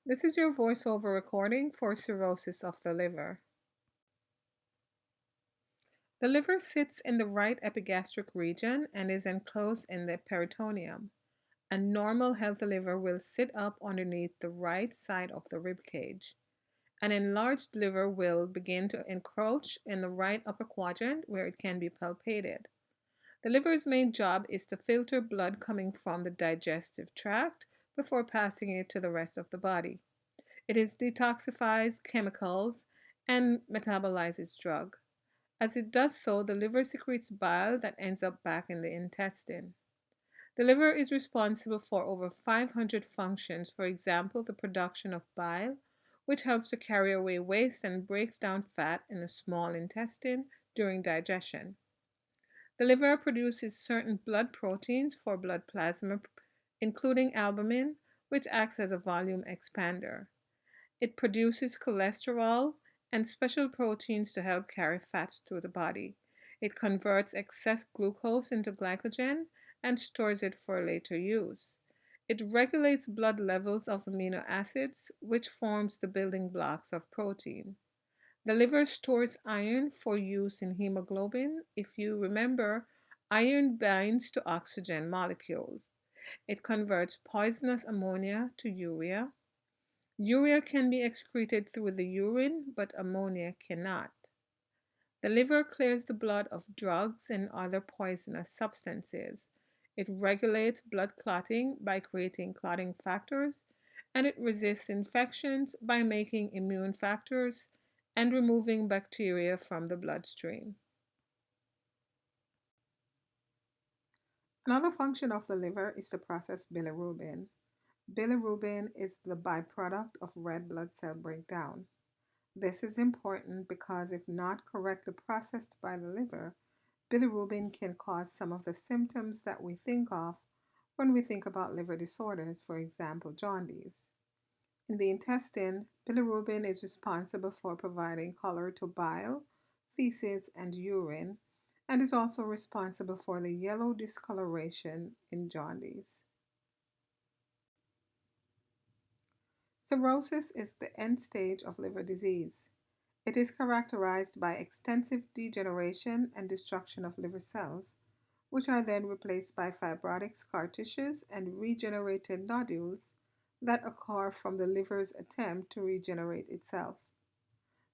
This is your voiceover recording for cirrhosis of the liver. The liver sits in the right epigastric region and is enclosed in the peritoneum. A normal healthy liver will sit up underneath the right side of the rib cage. An enlarged liver will begin to encroach in the right upper quadrant where it can be palpated. The liver's main job is to filter blood coming from the digestive tract before passing it to the rest of the body. It detoxifies chemicals and metabolizes drug. As it does so, the liver secretes bile that ends up back in the intestine. The liver is responsible for over 500 functions, for example, the production of bile, which helps to carry away waste and breaks down fat in the small intestine during digestion. The liver produces certain blood proteins for blood plasma, including albumin, which acts as a volume expander. It produces cholesterol and special proteins to help carry fats through the body. It converts excess glucose into glycogen and stores it for later use. It regulates blood levels of amino acids, which forms the building blocks of protein. The liver stores iron for use in hemoglobin. If you remember, iron binds to oxygen molecules. It converts poisonous ammonia to urea. Urea can be excreted through the urine, but ammonia cannot. The liver clears the blood of drugs and other poisonous substances. It regulates blood clotting by creating clotting factors, and it resists infections by making immune factors and removing bacteria from the bloodstream. Another function of the liver is to process bilirubin. Bilirubin is the byproduct of red blood cell breakdown. This is important because if not correctly processed by the liver, bilirubin can cause some of the symptoms that we think of when we think about liver disorders, for example, jaundice. In the intestine, bilirubin is responsible for providing color to bile, feces, and urine, and is also responsible for the yellow discoloration in jaundice. Cirrhosis is the end stage of liver disease. It is characterized by extensive degeneration and destruction of liver cells, which are then replaced by fibrotic scar tissues and regenerated nodules that occur from the liver's attempt to regenerate itself.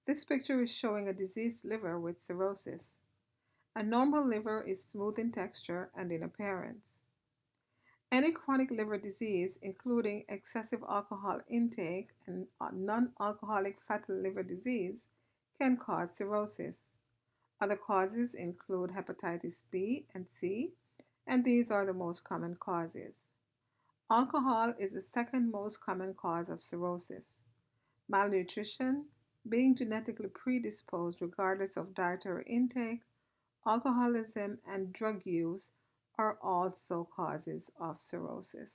This picture is showing a diseased liver with cirrhosis. A normal liver is smooth in texture and in appearance. Any chronic liver disease, including excessive alcohol intake and non-alcoholic fatty liver disease, can cause cirrhosis. Other causes include hepatitis B and C, and these are the most common causes. Alcohol is the second most common cause of cirrhosis. Malnutrition, being genetically predisposed regardless of dietary intake, alcoholism, and drug use are also causes of cirrhosis.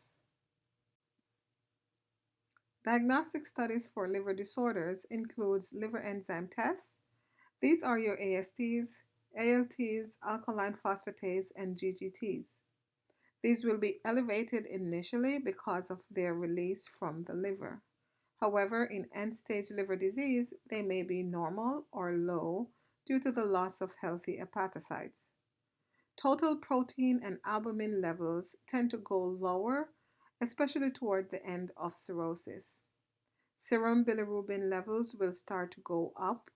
Diagnostic studies for liver disorders includes liver enzyme tests. These are your ASTs, ALTs, alkaline phosphatase, and GGTs. These will be elevated initially because of their release from the liver. However, in end-stage liver disease, they may be normal or low due to the loss of healthy hepatocytes. Total protein and albumin levels tend to go lower, especially toward the end of cirrhosis. Serum bilirubin levels will start to go up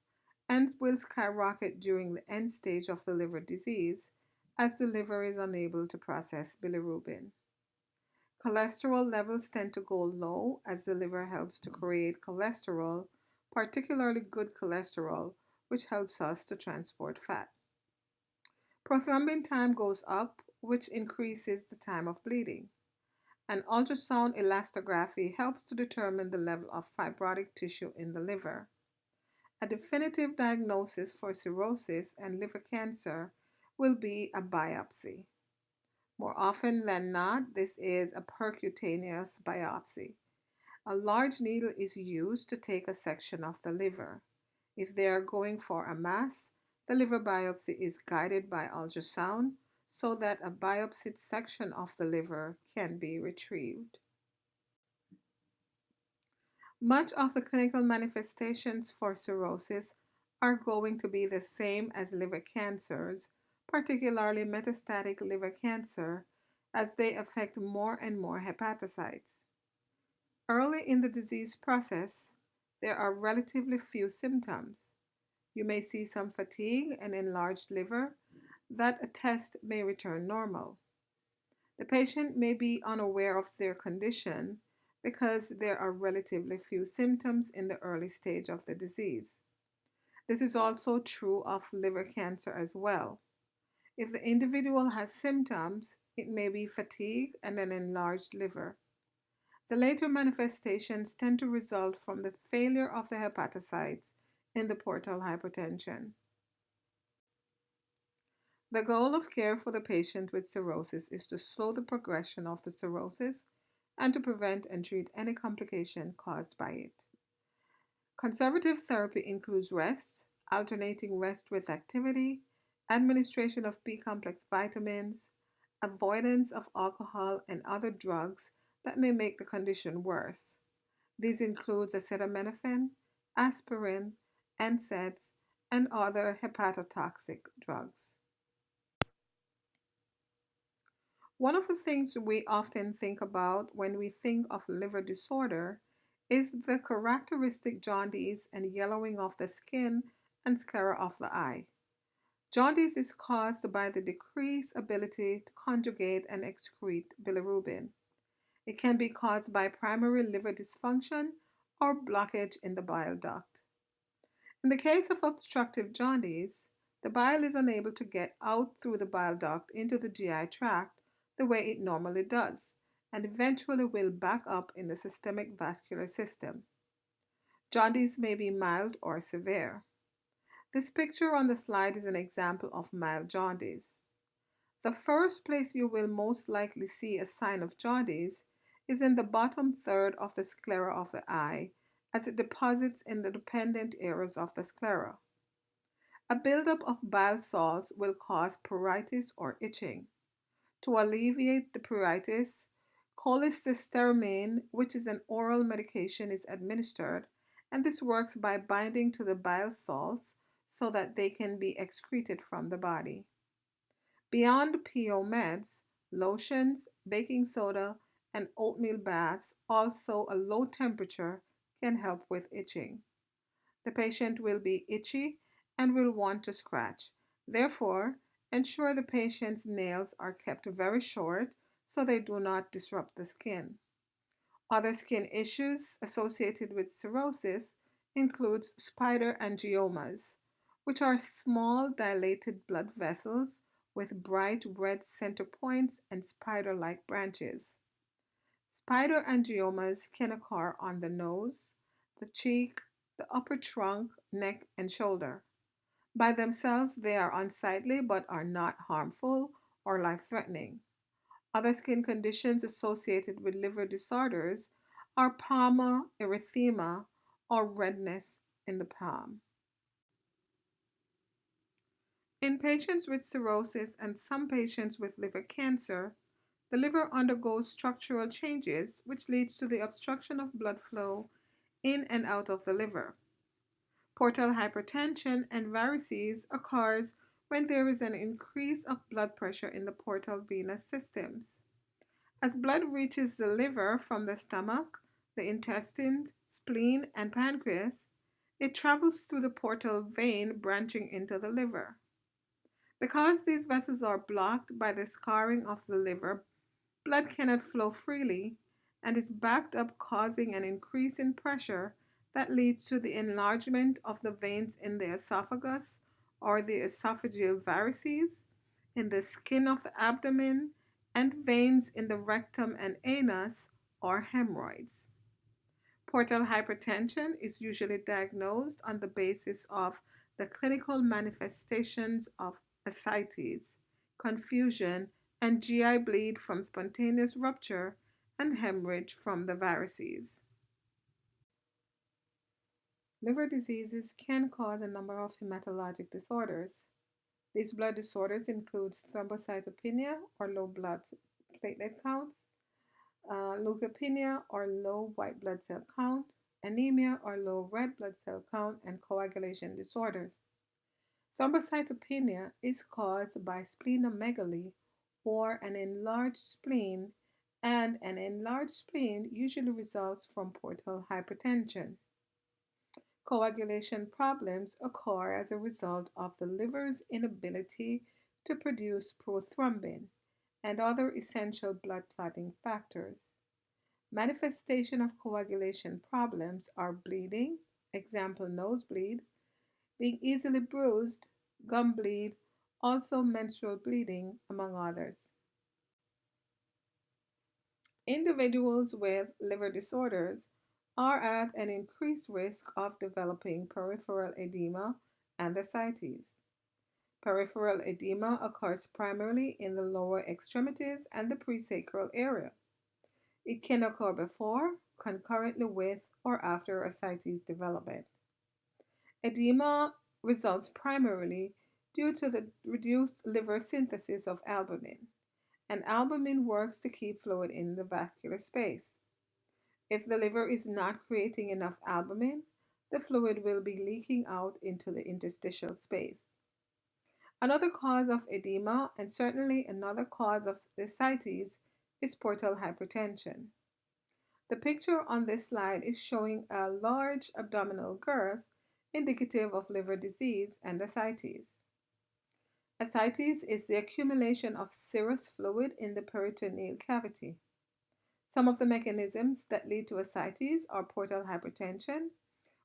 and will skyrocket during the end stage of the liver disease as the liver is unable to process bilirubin. Cholesterol levels tend to go low as the liver helps to create cholesterol, particularly good cholesterol, which helps us to transport fat. Prothrombin time goes up, which increases the time of bleeding. An ultrasound elastography helps to determine the level of fibrotic tissue in the liver. A definitive diagnosis for cirrhosis and liver cancer will be a biopsy. More often than not, this is a percutaneous biopsy. A large needle is used to take a section of the liver. If they are going for a mass, the liver biopsy is guided by ultrasound so that a biopsied section of the liver can be retrieved. Much of the clinical manifestations for cirrhosis are going to be the same as liver cancers, particularly metastatic liver cancer, as they affect more and more hepatocytes. Early in the disease process, there are relatively few symptoms. You may see some fatigue and enlarged liver that a test may return normal. The patient may be unaware of their condition because there are relatively few symptoms in the early stage of the disease. This is also true of liver cancer as well. If the individual has symptoms, it may be fatigue and an enlarged liver. The later manifestations tend to result from the failure of the hepatocytes in the portal hypertension. The goal of care for the patient with cirrhosis is to slow the progression of the cirrhosis and to prevent and treat any complication caused by it. Conservative therapy includes rest, alternating rest with activity, administration of B complex vitamins, avoidance of alcohol and other drugs that may make the condition worse. These include acetaminophen, aspirin, NSAIDs, and other hepatotoxic drugs. One of the things we often think about when we think of liver disorder is the characteristic jaundice and yellowing of the skin and sclera of the eye. Jaundice is caused by the decreased ability to conjugate and excrete bilirubin. It can be caused by primary liver dysfunction or blockage in the bile duct. In the case of obstructive jaundice, the bile is unable to get out through the bile duct into the GI tract the way it normally does, and eventually will back up in the systemic vascular system. Jaundice may be mild or severe. This picture on the slide is an example of mild jaundice. The first place you will most likely see a sign of jaundice is in the bottom third of the sclera of the eye as it deposits in the dependent areas of the sclera. A buildup of bile salts will cause pruritus or itching. To alleviate the pruritus, cholecysteramine, which is an oral medication, is administered, and this works by binding to the bile salts so that they can be excreted from the body. Beyond PO meds, lotions, baking soda, and oatmeal baths, also a low temperature, can help with itching. The patient will be itchy and will want to scratch. Therefore, ensure the patient's nails are kept very short so they do not disrupt the skin. Other skin issues associated with cirrhosis includes spider angiomas, which are small dilated blood vessels with bright red center points and spider-like branches. Spider angiomas can occur on the nose, the cheek, the upper trunk, neck, and shoulder. By themselves, they are unsightly but are not harmful or life threatening. Other skin conditions associated with liver disorders are palmar erythema or redness in the palm. In patients with cirrhosis and some patients with liver cancer, the liver undergoes structural changes which leads to the obstruction of blood flow in and out of the liver. Portal hypertension and varices occurs when there is an increase of blood pressure in the portal venous systems. As blood reaches the liver from the stomach, the intestines, spleen, and pancreas, it travels through the portal vein branching into the liver. Because these vessels are blocked by the scarring of the liver, blood cannot flow freely and is backed up, causing an increase in pressure that leads to the enlargement of the veins in the esophagus or the esophageal varices, in the skin of the abdomen, and veins in the rectum and anus or hemorrhoids. Portal hypertension is usually diagnosed on the basis of the clinical manifestations of ascites, confusion, and GI bleed from spontaneous rupture and hemorrhage from the varices. Liver diseases can cause a number of hematologic disorders. These blood disorders include thrombocytopenia or low blood platelet counts, leukopenia or low white blood cell count, anemia or low red blood cell count, and coagulation disorders. Thrombocytopenia is caused by splenomegaly or an enlarged spleen, and an enlarged spleen usually results from portal hypertension. Coagulation problems occur as a result of the liver's inability to produce prothrombin and other essential blood clotting factors. Manifestation of coagulation problems are bleeding, example nosebleed, being easily bruised, gum bleed, also menstrual bleeding, among others. Individuals with liver disorders are at an increased risk of developing peripheral edema and ascites. Peripheral edema occurs primarily in the lower extremities and the presacral area. It can occur before, concurrently with, or after ascites development. Edema results primarily due to the reduced liver synthesis of albumin, and albumin works to keep fluid in the vascular space. If the liver is not creating enough albumin, the fluid will be leaking out into the interstitial space. Another cause of edema, and certainly another cause of ascites, is portal hypertension. The picture on this slide is showing a large abdominal girth indicative of liver disease and ascites. Ascites is the accumulation of serous fluid in the peritoneal cavity. Some of the mechanisms that lead to ascites are portal hypertension,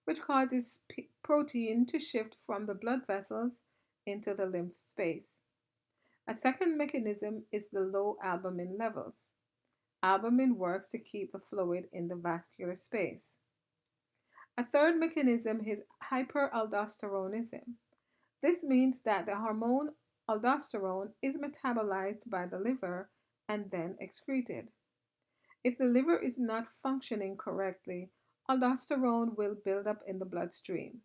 which causes protein to shift from the blood vessels into the lymph space. A second mechanism is the low albumin levels. Albumin works to keep the fluid in the vascular space. A third mechanism is hyperaldosteronism. This means that the hormone aldosterone is metabolized by the liver and then excreted. If the liver is not functioning correctly, aldosterone will build up in the bloodstream.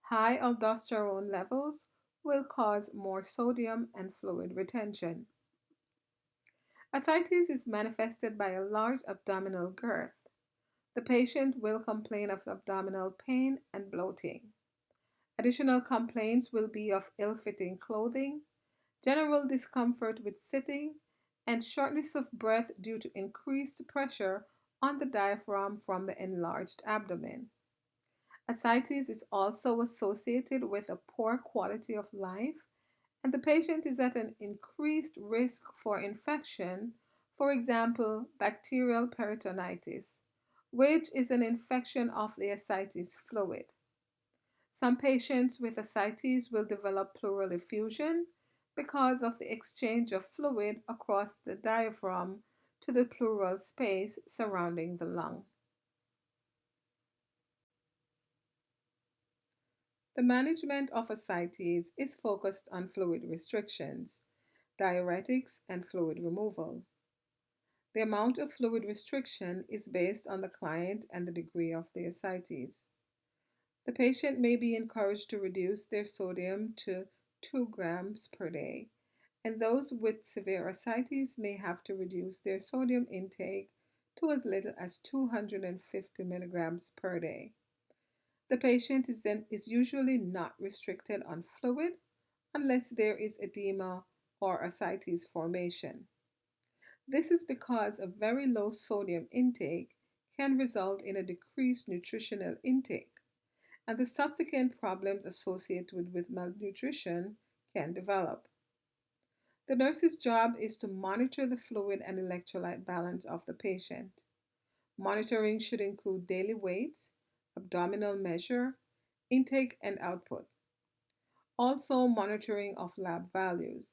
High aldosterone levels will cause more sodium and fluid retention. Ascites is manifested by a large abdominal girth. The patient will complain of abdominal pain and bloating. Additional complaints will be of ill-fitting clothing, general discomfort with sitting, and shortness of breath due to increased pressure on the diaphragm from the enlarged abdomen. Ascites is also associated with a poor quality of life, and the patient is at an increased risk for infection, for example, bacterial peritonitis, which is an infection of the ascites fluid. Some patients with ascites will develop pleural effusion because of the exchange of fluid across the diaphragm to the pleural space surrounding the lung. The management of ascites is focused on fluid restrictions, diuretics, and fluid removal. The amount of fluid restriction is based on the client and the degree of the ascites. The patient may be encouraged to reduce their sodium to 2 grams per day, and those with severe ascites may have to reduce their sodium intake to as little as 250 milligrams per day. The patient is usually not restricted on fluid unless there is edema or ascites formation. This is because a very low sodium intake can result in a decreased nutritional intake, and the subsequent problems associated with malnutrition can develop. The nurse's job is to monitor the fluid and electrolyte balance of the patient. Monitoring should include daily weights, abdominal measure, intake and output. Also, monitoring of lab values.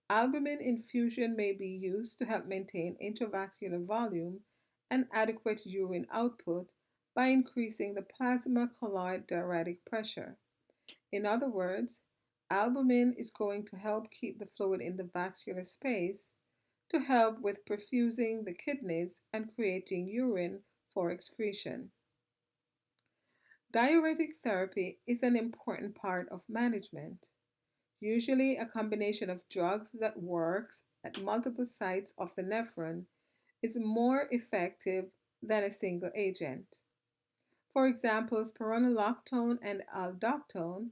Albumin infusion may be used to help maintain intravascular volume and adequate urine output by increasing the plasma colloid diuretic pressure. In other words, albumin is going to help keep the fluid in the vascular space to help with perfusing the kidneys and creating urine for excretion. Diuretic therapy is an important part of management. Usually, a combination of drugs that works at multiple sites of the nephron is more effective than a single agent. For example, spironolactone and aldactone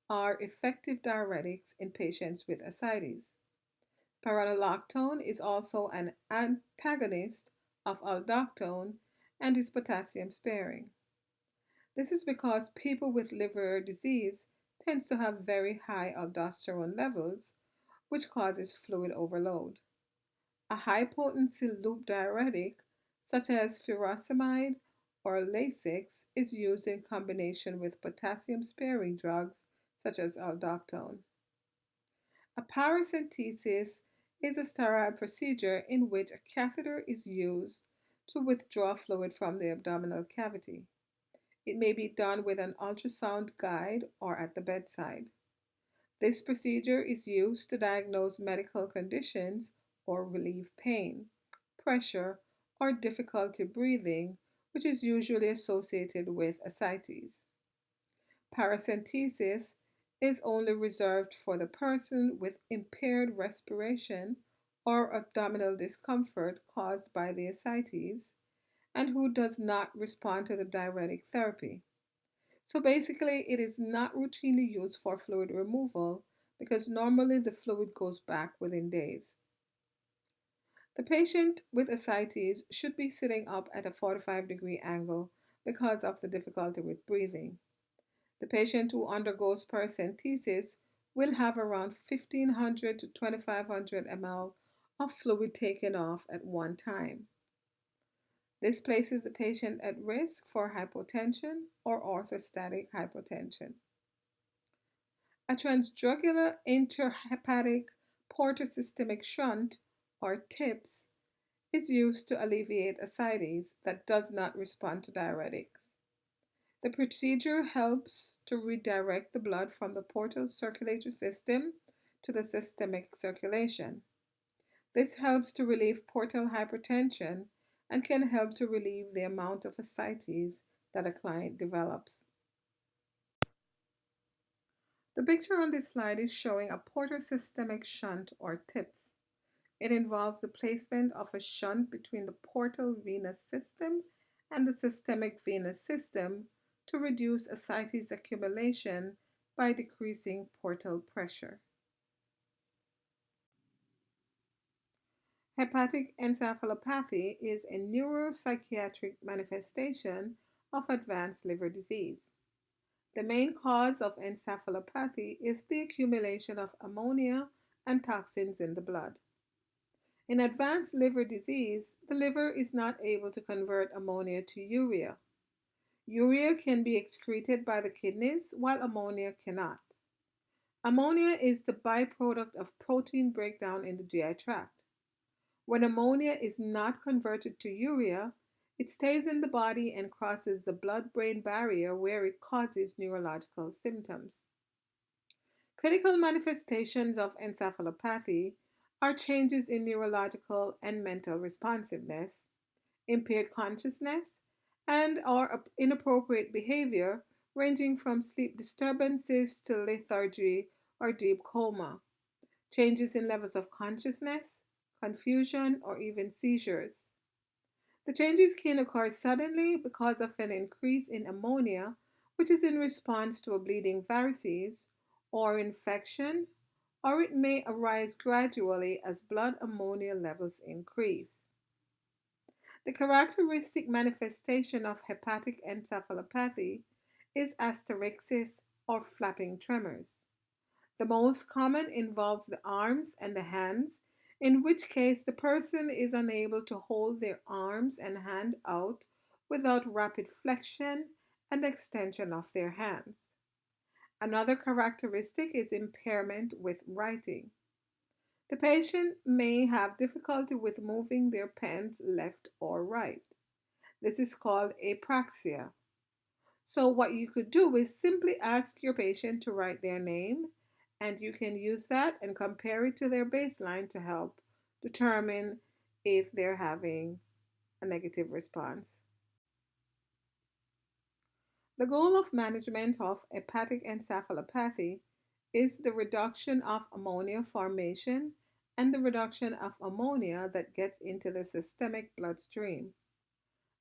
are effective diuretics in patients with ascites. Spironolactone is also an antagonist of aldactone and is potassium sparing. This is because people with liver disease tends to have very high aldosterone levels, which causes fluid overload. A high potency loop diuretic, such as furosemide or Lasix, is used in combination with potassium sparing drugs such as aldactone. A paracentesis is a sterile procedure in which a catheter is used to withdraw fluid from the abdominal cavity. It may be done with an ultrasound guide or at the bedside. This procedure is used to diagnose medical conditions or relieve pain, pressure, or difficulty breathing, which is usually associated with ascites. Paracentesis is only reserved for the person with impaired respiration or abdominal discomfort caused by the ascites and who does not respond to the diuretic therapy. So basically, it is not routinely used for fluid removal because normally the fluid goes back within days. The patient with ascites should be sitting up at a 45-degree angle because of the difficulty with breathing. The patient who undergoes paracentesis will have around 1500 to 2500 ml of fluid taken off at one time. This places the patient at risk for hypotension or orthostatic hypotension. A transjugular interhepatic portosystemic shunt, or TIPS, is used to alleviate ascites that does not respond to diuretics. The procedure helps to redirect the blood from the portal circulatory system to the systemic circulation. This helps to relieve portal hypertension and can help to relieve the amount of ascites that a client develops. The picture on this slide is showing a portosystemic shunt or TIPS. It involves the placement of a shunt between the portal venous system and the systemic venous system to reduce ascites accumulation by decreasing portal pressure. Hepatic encephalopathy is a neuropsychiatric manifestation of advanced liver disease. The main cause of encephalopathy is the accumulation of ammonia and toxins in the blood. In advanced liver disease, the liver is not able to convert ammonia to urea. Urea can be excreted by the kidneys while ammonia cannot. Ammonia is the byproduct of protein breakdown in the GI tract. When ammonia is not converted to urea, it stays in the body and crosses the blood-brain barrier where it causes neurological symptoms. Clinical manifestations of encephalopathy are changes in neurological and mental responsiveness, impaired consciousness, and or inappropriate behavior ranging from sleep disturbances to lethargy or deep coma, changes in levels of consciousness, confusion, or even seizures. The changes can occur suddenly because of an increase in ammonia, which is in response to a bleeding varices or infection, or it may arise gradually as blood ammonia levels increase. The characteristic manifestation of hepatic encephalopathy is asterixis or flapping tremors. The most common involves the arms and the hands, in which case the person is unable to hold their arms and hand out without rapid flexion and extension of their hands. Another characteristic is impairment with writing. The patient may have difficulty with moving their pens left or right. This is called apraxia. So, what you could do is simply ask your patient to write their name, and you can use that and compare it to their baseline to help determine if they're having a negative response. The goal of management of hepatic encephalopathy is the reduction of ammonia formation and the reduction of ammonia that gets into the systemic bloodstream.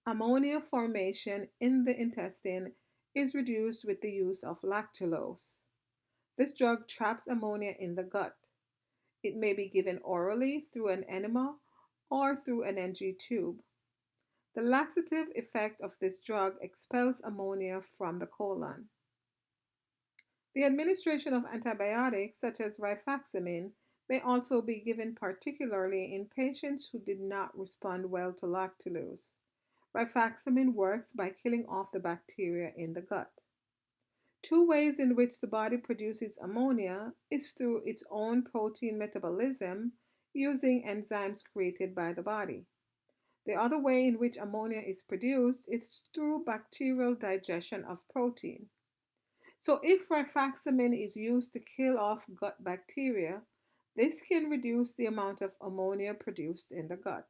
Ammonia formation in the intestine is reduced with the use of lactulose. This drug traps ammonia in the gut. It may be given orally through an enema or through an NG tube. The laxative effect of this drug expels ammonia from the colon. The administration of antibiotics such as rifaximin may also be given particularly in patients who did not respond well to lactulose. Rifaximin works by killing off the bacteria in the gut. Two ways in which the body produces ammonia is through its own protein metabolism using enzymes created by the body. The other way in which ammonia is produced is through bacterial digestion of protein. So, if rifaximin is used to kill off gut bacteria, this can reduce the amount of ammonia produced in the gut.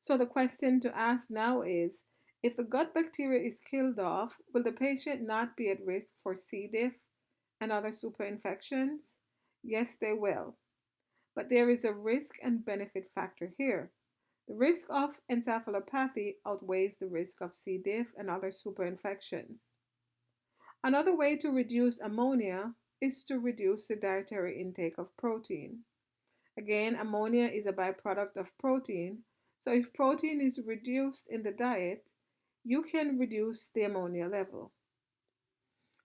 So, the question to ask now is if the gut bacteria is killed off, will the patient not be at risk for C. diff and other superinfections? Yes, they will. But there is a risk and benefit factor here. The risk of encephalopathy outweighs the risk of C. diff and other superinfections. Another way to reduce ammonia is to reduce the dietary intake of protein. Again, ammonia is a byproduct of protein, so if protein is reduced in the diet, you can reduce the ammonia level.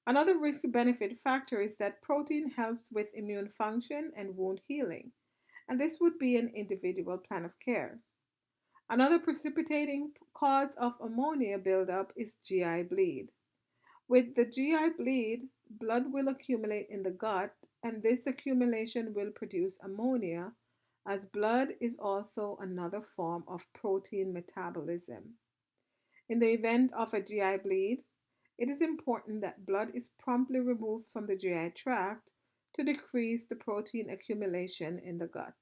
Another risk benefit factor is that protein helps with immune function and wound healing, and this would be an individual plan of care. Another precipitating cause of ammonia buildup is GI bleed. With the GI bleed, blood will accumulate in the gut, and this accumulation will produce ammonia, as blood is also another form of protein metabolism. In the event of a GI bleed, it is important that blood is promptly removed from the GI tract to decrease the protein accumulation in the gut.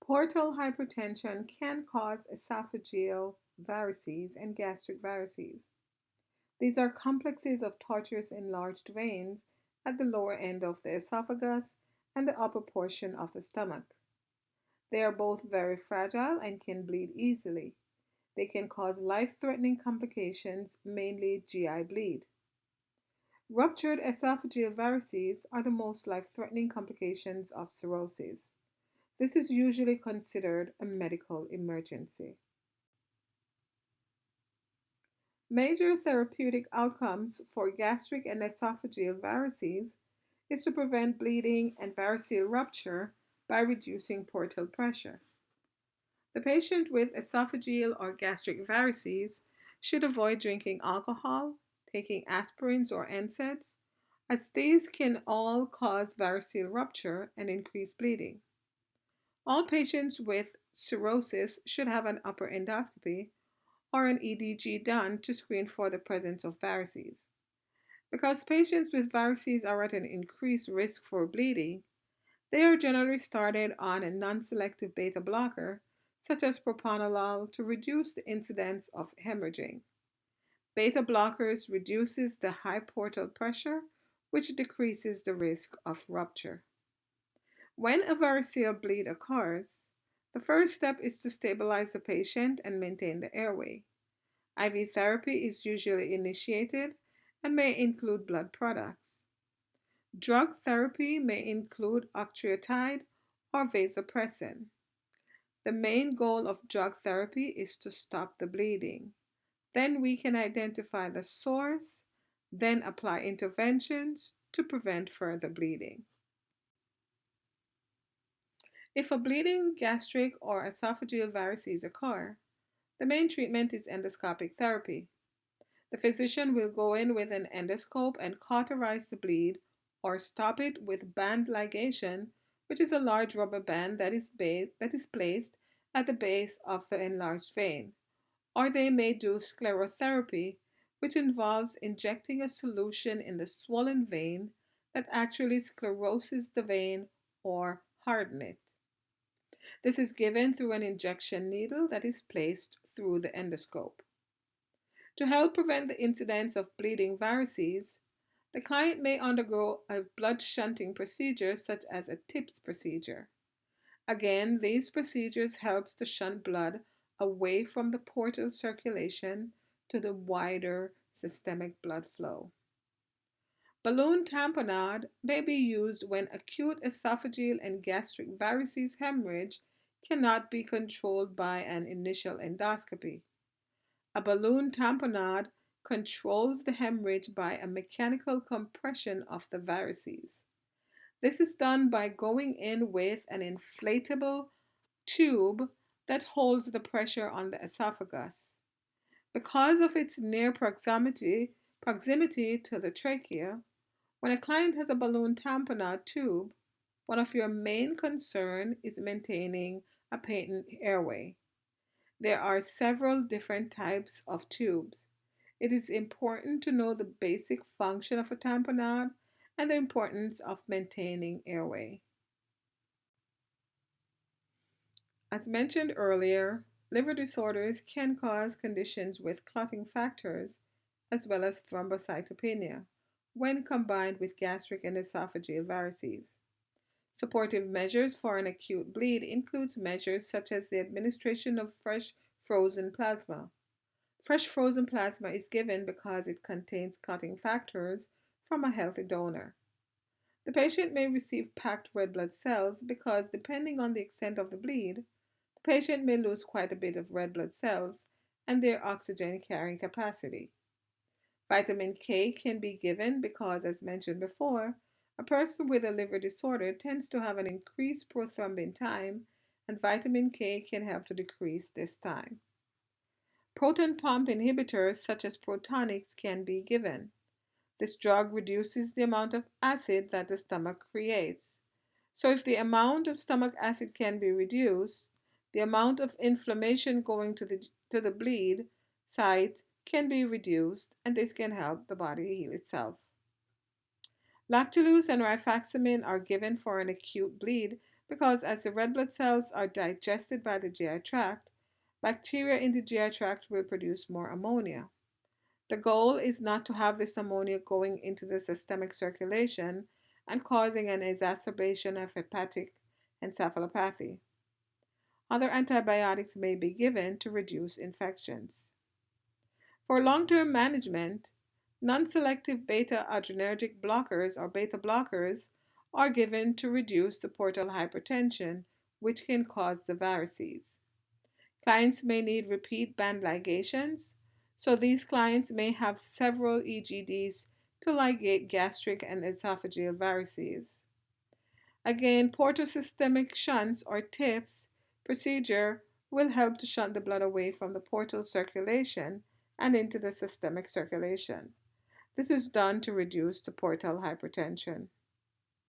Portal hypertension can cause esophageal varices and gastric varices. These are complexes of tortuous enlarged veins at the lower end of the esophagus and the upper portion of the stomach. They are both very fragile and can bleed easily. They can cause life threatening complications, mainly GI bleed. Ruptured esophageal varices are the most life threatening complications of cirrhosis. This is usually considered a medical emergency. Major therapeutic outcomes for gastric and esophageal varices is to prevent bleeding and variceal rupture by reducing portal pressure. The patient with esophageal or gastric varices should avoid drinking alcohol, taking aspirins or NSAIDs, as these can all cause variceal rupture and increase bleeding. All patients with cirrhosis should have an upper endoscopy or an EDG done to screen for the presence of varices. Because patients with varices are at an increased risk for bleeding, they are generally started on a non-selective beta blocker, such as propranolol, to reduce the incidence of hemorrhaging. Beta blockers reduces the high portal pressure, which decreases the risk of rupture. When a variceal bleed occurs, the first step is to stabilize the patient and maintain the airway. IV therapy is usually initiated and may include blood products. Drug therapy may include octreotide or vasopressin. The main goal of drug therapy is to stop the bleeding. Then we can identify the source, then apply interventions to prevent further bleeding. If a bleeding gastric or esophageal varices occur, the main treatment is endoscopic therapy. The physician will go in with an endoscope and cauterize the bleed or stop it with band ligation, which is a large rubber band that is placed at the base of the enlarged vein. Or they may do sclerotherapy, which involves injecting a solution in the swollen vein that actually scleroses the vein or harden it. This is given through an injection needle that is placed through the endoscope. To help prevent the incidence of bleeding varices, the client may undergo a blood shunting procedure such as a TIPS procedure. Again, these procedures help to shunt blood away from the portal circulation to the wider systemic blood flow. Balloon tamponade may be used when acute esophageal and gastric varices hemorrhage cannot be controlled by an initial endoscopy. A balloon tamponade controls the hemorrhage by a mechanical compression of the varices. This is done by going in with an inflatable tube that holds the pressure on the esophagus. Because of its near proximity to the trachea, when a client has a balloon tamponade tube, one of your main concerns is maintaining a patent airway. There are several different types of tubes. It is important to know the basic function of a tamponade and the importance of maintaining airway. As mentioned earlier, liver disorders can cause conditions with clotting factors as well as thrombocytopenia when combined with gastric and esophageal varices. Supportive measures for an acute bleed includes measures such as the administration of fresh frozen plasma. Fresh frozen plasma is given because it contains clotting factors from a healthy donor. The patient may receive packed red blood cells because, depending on the extent of the bleed, the patient may lose quite a bit of red blood cells and their oxygen carrying capacity. Vitamin K can be given because, as mentioned before, a person with a liver disorder tends to have an increased prothrombin time, and vitamin K can help to decrease this time. Proton pump inhibitors such as Protonix can be given. This drug reduces the amount of acid that the stomach creates. So, if the amount of stomach acid can be reduced, the amount of inflammation going to the bleed site can be reduced, and this can help the body heal itself. Lactulose and rifaximin are given for an acute bleed because, as the red blood cells are digested by the GI tract, bacteria in the GI tract will produce more ammonia. The goal is not to have this ammonia going into the systemic circulation and causing an exacerbation of hepatic encephalopathy. Other antibiotics may be given to reduce infections. For long-term management, non-selective beta-adrenergic blockers or beta blockers are given to reduce the portal hypertension, which can cause the varices. Clients may need repeat band ligations, so these clients may have several EGDs to ligate gastric and esophageal varices. Again, portosystemic shunts or TIPS procedure will help to shunt the blood away from the portal circulation and into the systemic circulation. This is done to reduce the portal hypertension.